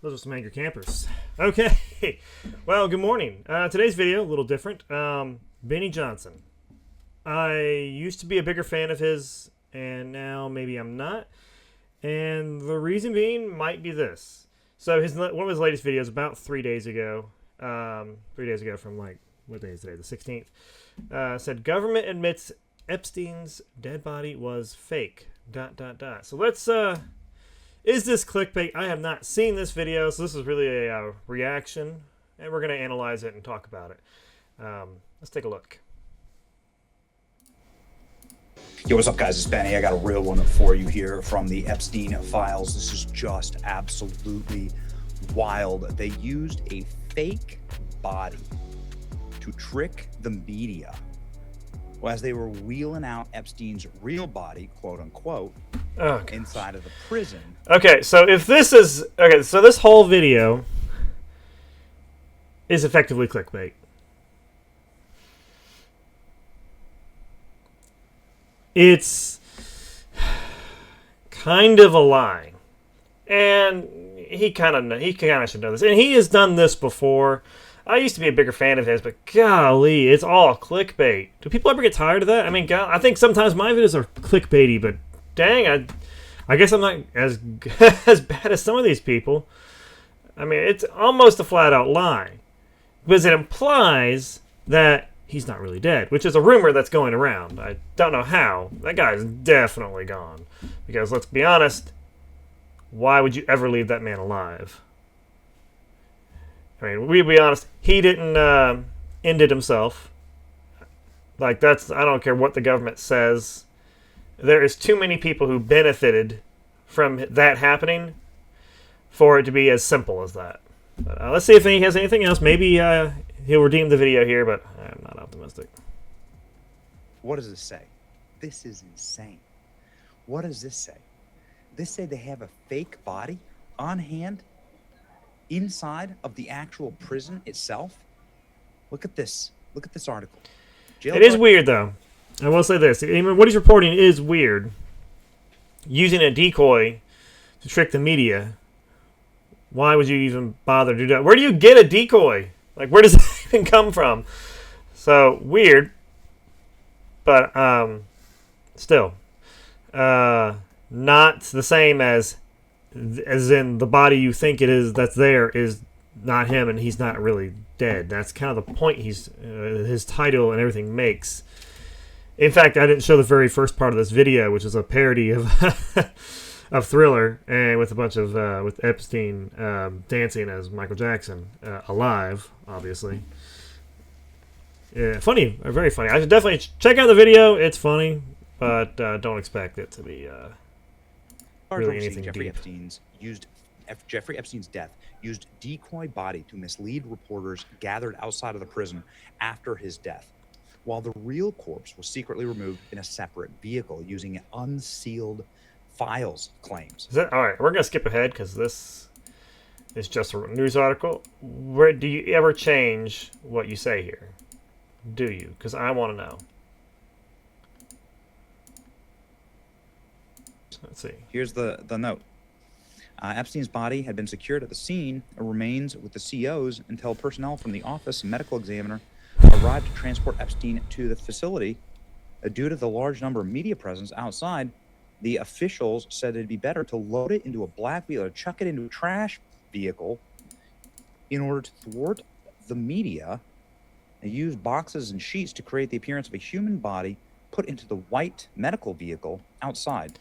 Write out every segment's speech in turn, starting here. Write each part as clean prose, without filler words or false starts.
Those are some angry campers. Okay. Well, good morning. Today's video, a little different. Benny Johnson. I used to be a bigger fan of his, and now maybe I'm not. And the reason being might be this. So one of his latest videos, about 3 days ago, 3 days ago from like, what day is today? The 16th. Said government admits Epstein's dead body was fake. ... So let's is this clickbait? I have not seen this video, so this is really a reaction, and we're going to analyze it and talk about it. Let's take a look. Yo, what's up, guys? It's Benny. I got a real one for you here from the Epstein files. This is just absolutely wild. They used a fake body to trick the media. Well, as they were wheeling out Epstein's real body, quote unquote, inside of the prison. Okay, so if this is so this whole video is effectively clickbait. It's kind of a lie, and he kind of should know this, and he has done this before. I used to be a bigger fan of his, but golly, it's all clickbait. Do people ever get tired of that? I mean, God, I think sometimes my videos are clickbaity, but dang, I guess I'm not as as bad as some of these people. I mean, it's almost a flat-out lie, because it implies that he's not really dead, which is a rumor that's going around. I don't know how. That guy's definitely gone. Because let's be honest, why would you ever leave that man alive? I mean, we'll be honest, he didn't end it himself. Like, I don't care what the government says. There is too many people who benefited from that happening for it to be as simple as that. But let's see if he has anything else. Maybe he'll redeem the video here, but I'm not optimistic. What does this say? This is insane. What does this say? This say they have a fake body on hand inside of the actual prison itself. Look at this. Look at this article. It is weird, though. I will say this. I mean, what he's reporting is weird. Using a decoy to trick the media. Why would you even bother to do that? Where do you get a decoy? Like, where does that even come from? So, weird. But, still. Not the same as in the body you think it is that's there is not him, and he's not really dead. That's kind of the point his title and everything makes. In fact, I didn't show the very first part of this video, which is a parody of of Thriller, and with a bunch of with Epstein dancing as Michael Jackson, alive, obviously. Yeah, funny, very funny. I should definitely check out the video. It's funny, but don't expect it to be really anything deep. Jeffrey Epstein's death used decoy body to mislead reporters gathered outside of the prison after his death, while the real corpse was secretly removed in a separate vehicle using unsealed files claims. All right, we're going to skip ahead because this is just a news article. Where do you ever change what you say here? Do you? Because I want to know. Let's see. Here's the note. Epstein's body had been secured at the scene and remains with the COs until personnel from the office and medical examiner arrived to transport Epstein to the facility. Due to the large number of media presence outside, the officials said it'd be better to load it into a black vehicle or chuck it into a trash vehicle in order to thwart the media. They used boxes and sheets to create the appearance of a human body put into the white medical vehicle outside.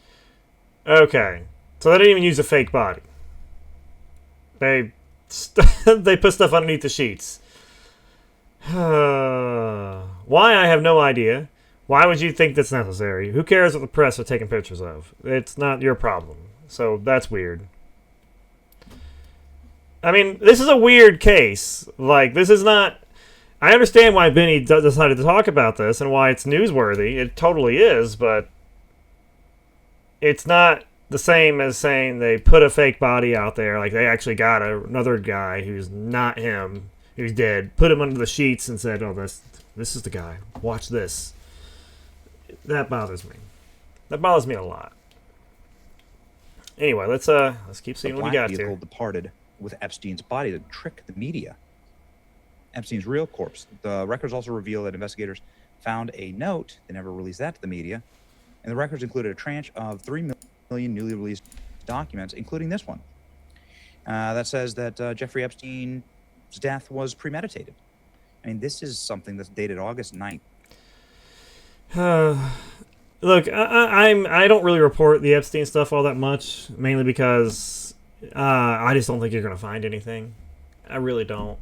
Okay, so they didn't even use a fake body. They put stuff underneath the sheets. Why, I have no idea. Why would you think that's necessary? Who cares what the press are taking pictures of? It's not your problem. So that's weird. I mean, this is a weird case. Like, this is not... I understand why Benny decided to talk about this and why it's newsworthy. It totally is, but it's not the same as saying they put a fake body out there. Like, they actually got another guy who's not him, who's dead, put him under the sheets and said, oh, this is the guy. Watch this. That bothers me. That bothers me a lot. Anyway, let's keep seeing what he got here. Departed with Epstein's body to trick the media. Epstein's real corpse. The records also reveal that investigators found a note. They never released that to the media. And the records included a tranche of 3 million newly released documents, including this one, that says that Jeffrey Epstein's death was premeditated. I mean, this is something that's dated August 9th. Look, I don't really report the Epstein stuff all that much, mainly because I just don't think you're going to find anything. I really don't.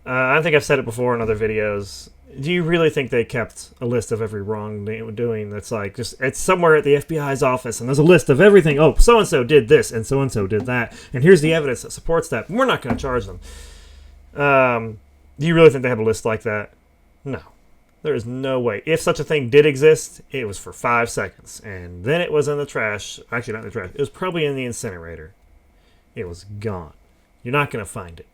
I think I've said it before in other videos. Do you really think they kept a list of every wrongdoing that's like, just, it's somewhere at the FBI's office and there's a list of everything? Oh, so-and-so did this and so-and-so did that. And here's the evidence that supports that. We're not going to charge them. Do you really think they have a list like that? No. There is no way. If such a thing did exist, it was for 5 seconds. And then it was in the trash. Actually, not in the trash. It was probably in the incinerator. It was gone. You're not going to find it.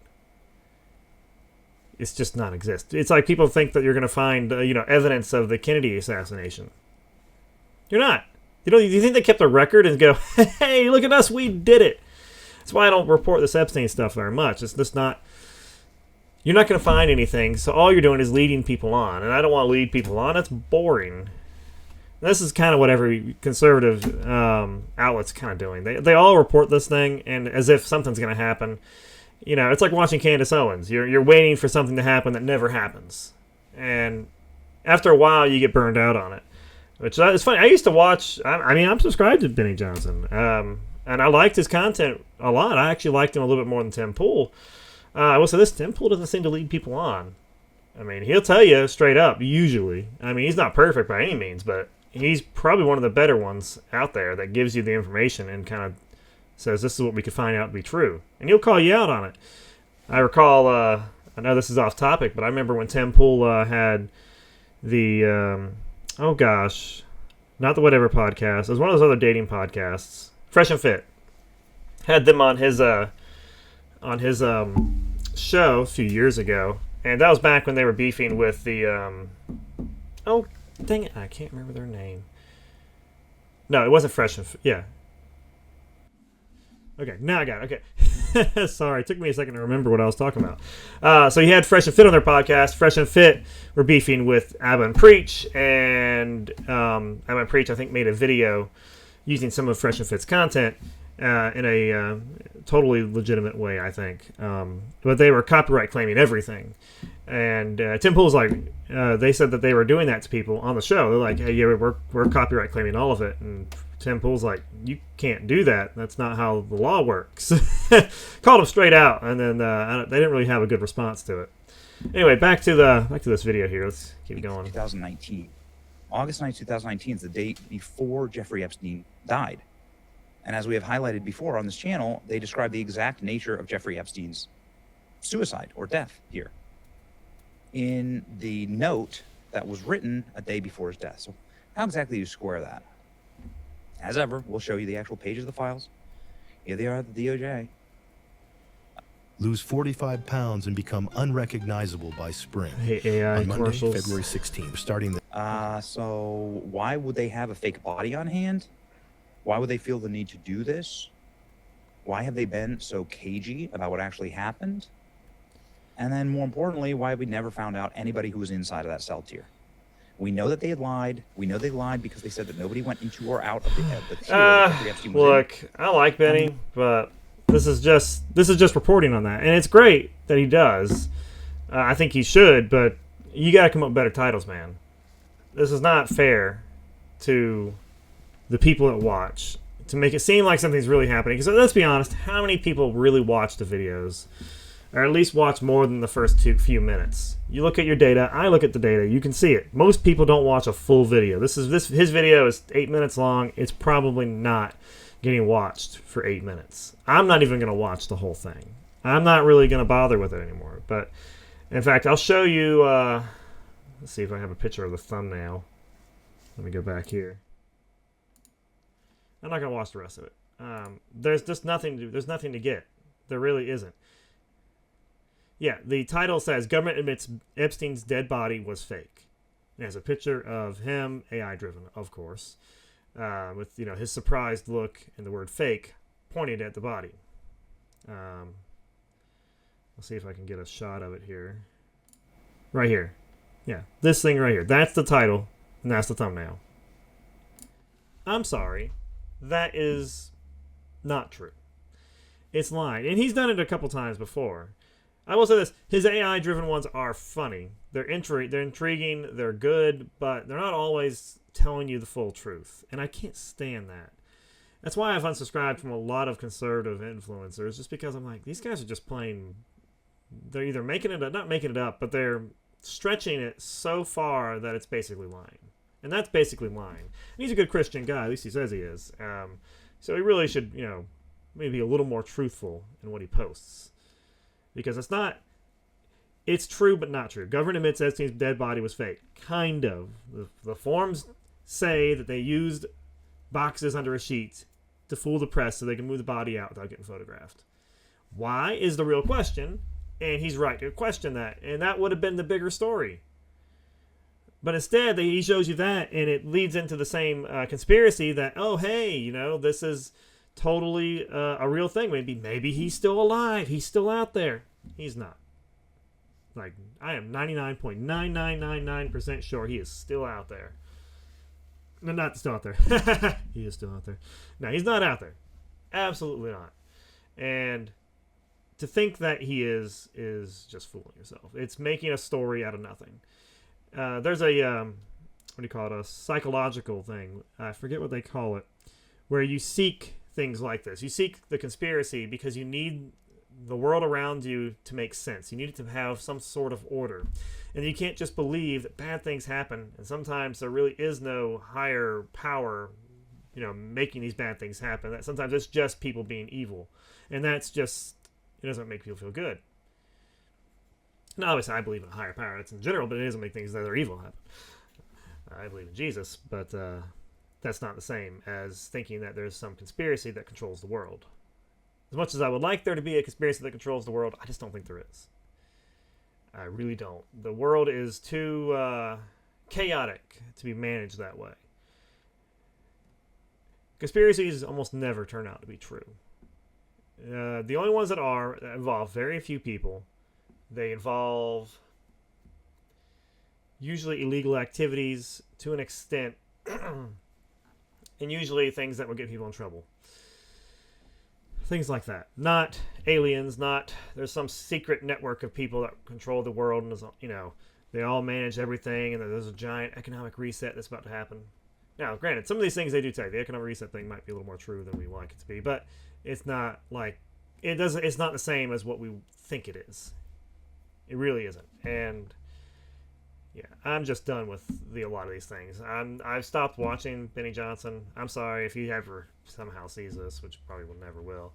It's just not exist. It's like people think that you're going to find, evidence of the Kennedy assassination. You're not. You think they kept a record and go, hey, look at us, we did it. That's why I don't report this Epstein stuff very much. It's just not. You're not going to find anything, so all you're doing is leading people on. And I don't want to lead people on. That's boring. And this is kind of what every conservative outlet's kind of doing. They all report this thing, and as if something's going to happen. It's like watching Candace Owens. You're waiting for something to happen that never happens. And after a while, you get burned out on it. Which is funny. I used to watch... I'm subscribed to Benny Johnson. And I liked his content a lot. I actually liked him a little bit more than Tim Pool. I will say this, Tim Pool doesn't seem to lead people on. I mean, he'll tell you straight up, usually. I mean, he's not perfect by any means, but he's probably one of the better ones out there that gives you the information and kind of says this is what we could find out to be true. And he'll call you out on it. I recall, I know this is off topic, but I remember when Tim Pool had the, not the Whatever podcast. It was one of those other dating podcasts. Fresh and Fit. Had them on his show a few years ago, and that was back when they were beefing with the dang it, I can't remember their name. No, it wasn't Fresh and Fit. Yeah. Okay, now I got it. Okay. Sorry, it took me a second to remember what I was talking about. So you had Fresh and Fit on their podcast. Fresh and Fit were beefing with Abba and Preach, and Abba and Preach, I think, made a video using some of Fresh and Fit's content in a totally legitimate way, I think. But they were copyright claiming everything. And Tim Pool's like, they said that they were doing that to people on the show. They're like, hey, yeah, we're copyright claiming all of it. And Tim Pool's like, you can't do that. That's not how the law works. Called him straight out, and then they didn't really have a good response to it. Anyway, back to this video here. Let's keep going. 2019. August 9th, 2019 is the date before Jeffrey Epstein died. And as we have highlighted before on this channel, they describe the exact nature of Jeffrey Epstein's suicide or death here in the note that was written a day before his death. So how exactly do you square that? As ever, we'll show you the actual pages of the files. Here they are at the DOJ. Lose 45 pounds and become unrecognizable by spring. Hey, AI on Monday, commercials. February 16th, starting the... So why would they have a fake body on hand? Why would they feel the need to do this? Why have they been so cagey about what actually happened? And then more importantly, why have we never found out anybody who was inside of that cell tier? We know that they had lied. We know they lied because they said that nobody went into or out of the tier that Jeffrey Epstein was look, in. I like Benny, but this is just reporting on that. And it's great that he does. I think he should, but you got to come up with better titles, man. This is not fair to the people that watch to make it seem like something's really happening. Because let's be honest, how many people really watch the videos? Or at least watch more than the first few minutes. You look at your data, I look at the data, you can see it. Most people don't watch a full video. His video is 8 minutes long. It's probably not getting watched for 8 minutes. I'm not even going to watch the whole thing. I'm not really going to bother with it anymore. But in fact, I'll show you. Let's see if I have a picture of the thumbnail. Let me go back here. I'm not going to watch the rest of it. There's just nothing to. There's nothing to get. There really isn't. Yeah, the title says, Government Admits Epstein's Dead Body Was Fake. It has a picture of him, AI-driven, of course, with his surprised look and the word fake pointed at the body. Let's see if I can get a shot of it here. Right here. Yeah, this thing right here. That's the title, and that's the thumbnail. I'm sorry. That is not true. It's lying. And he's done it a couple times before. I will say this. His AI-driven ones are funny. They're intriguing. They're good, but they're not always telling you the full truth. And I can't stand that. That's why I've unsubscribed from a lot of conservative influencers, just because I'm like, these guys are just plain... They're either making it up, not making it up, but they're stretching it so far that it's basically lying. And that's basically lying. And he's a good Christian guy, at least he says he is. So he really should, maybe a little more truthful in what he posts. Because it's true but not true. Government admits Epstein's dead body was fake. Kind of. The forms say that they used boxes under a sheet to fool the press so they can move the body out without getting photographed. Why is the real question, and he's right to question that, and that would have been the bigger story. But instead, he shows you that, and it leads into the same conspiracy that, oh, hey, this is totally a real thing. Maybe he's still alive. He's still out there. He's not. Like, I am 99.9999% sure he is still out there. No, not still out there. He is still out there. No, he's not out there. Absolutely not. And to think that he is just fooling yourself. It's making a story out of nothing. There's a, what do you call it, a psychological thing. I forget what they call it, where you seek things like this. You seek the conspiracy because you need the world around you to make sense. You need it to have some sort of order. And you can't just believe that bad things happen, and sometimes there really is no higher power, making these bad things happen. That sometimes it's just people being evil. And that's just, it doesn't make people feel good. Now, obviously, I believe in a higher power. That's in general, but it doesn't make things that are evil happen. I believe in Jesus, but that's not the same as thinking that there's some conspiracy that controls the world. As much as I would like there to be a conspiracy that controls the world, I just don't think there is. I really don't. The world is too chaotic to be managed that way. Conspiracies almost never turn out to be true. The only ones that involve very few people. They involve usually illegal activities to an extent, and usually things that will get people in trouble. Things like that. Not aliens, not there's some secret network of people that control the world, and they all manage everything, and there's a giant economic reset that's about to happen. Now, granted, some of these things they do tell you. The economic reset thing might be a little more true than we like it to be, but it's not like it's not the same as what we think it is. It really isn't. And yeah, I'm just done with a lot of these things. I've stopped watching Benny Johnson. I'm sorry if he ever somehow sees this, which probably will never will.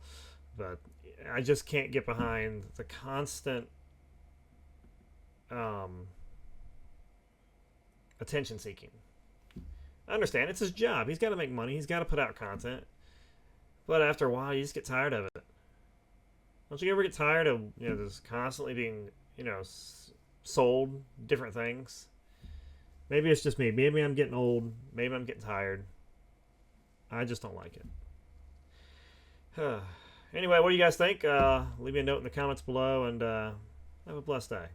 But I just can't get behind the constant attention seeking. I understand it's his job. He's got to make money. He's got to put out content. But after a while, you just get tired of it. Don't you ever get tired of just constantly being sold different things? Maybe it's just me. Maybe I'm getting old. Maybe I'm getting tired. I just don't like it. Anyway, what do you guys think? Leave me a note in the comments below, and have a blessed day.